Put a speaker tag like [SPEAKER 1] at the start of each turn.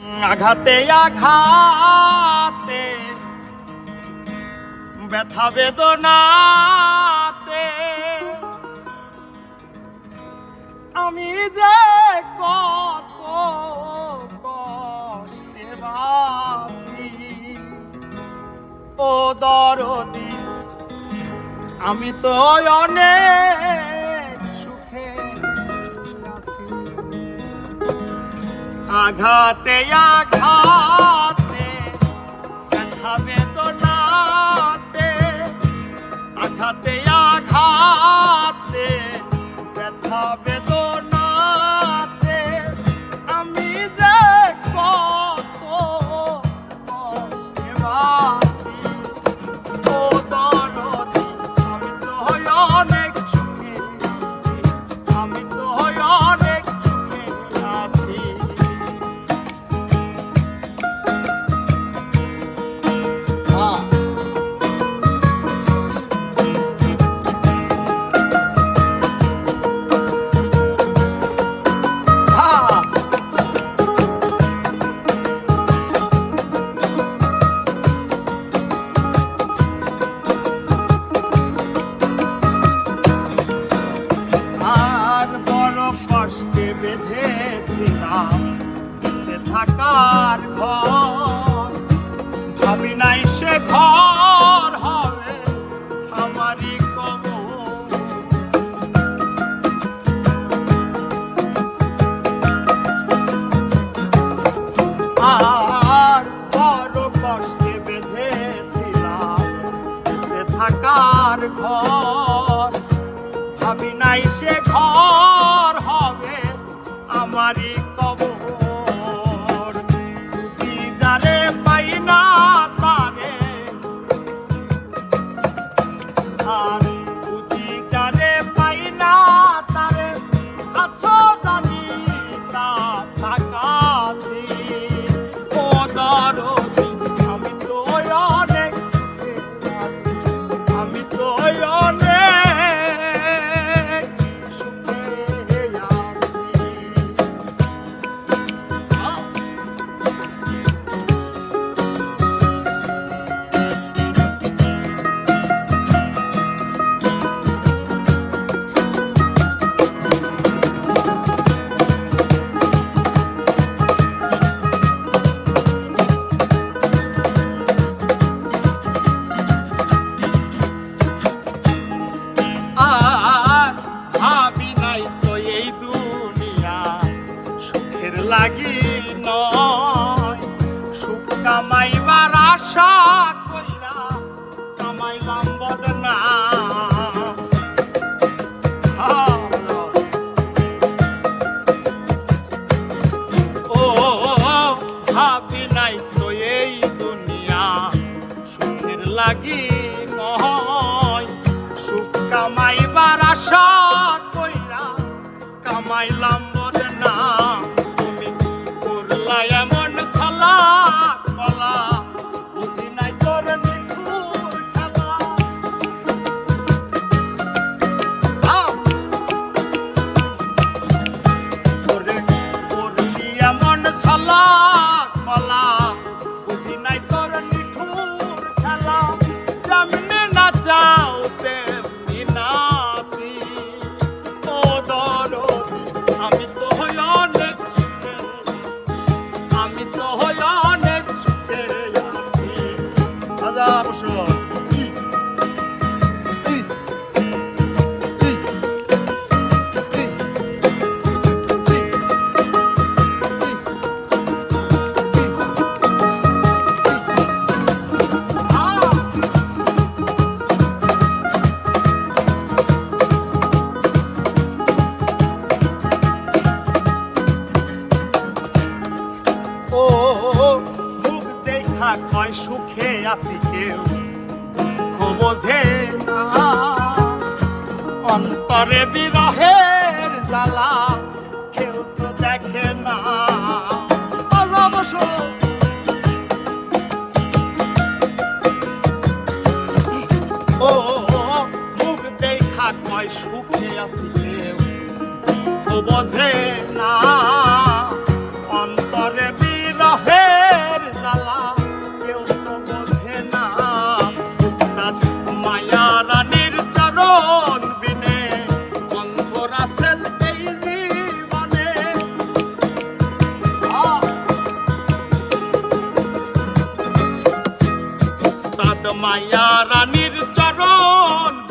[SPEAKER 1] আঘাতে আঘাতে ব্যথা বেদনাতে আমি যে কত কষ্টে বাঁচি ও দরদি আমি তো অনেক সুখে আছি। আঘাতে আঘাতে ব্যথা বেদনাতে আঘাতে আঘাতে ব্যথা বেদনাতে আমি যে কত কষ্টে বাঁচি ও দরদি আমি তো অনেক সুখে আছি। আমি তো অনেক সুখে আছি। বেঁধেছিলাম সে থাকার ঘর ভাবি নাই সে ঘর হবে আমারই কবর। আর বড় কষ্টে বেঁধেছিলাম সে থাকার ঘর ভাবি নাই সে ঘর হবে আমারই কবর। বুঝি যারে পাই না তারে আর বুঝি যারে পাই না তারে আছো জানি কাছাকাছি ও দরদি আমি তো অনেক আমি তো অনেক সুখে লাগি নয় সুখ কামাইবার আশা কইরা কামাইলাম বদনা। ও ভাবি নাই তো এই দুনিয়া সুখের লাগি নয় সুখ কামাইবার আশা কইরা কামাইলাম বদনা। এমন সালা বলা বুঝি নাই তোর নিখুঁত খেলা। করলি এমন সালা বলা বুঝি নাই তোর নিখুঁত খেলা। যেমনি না চাও তেমনি নাচি ও দরদি আমি তো অনেক আমি তো অনেক সুখে আছি। হাজার বছর কয় সুখে আছি কেউ বোঝে না অন্তরে বিরহের জ্বালা কেউ তো দেখে না। ও মুখ দেখা কয় সুখে আছি কেউ বোঝে না অন্তরে বিরহ মায়া রানীর চরণ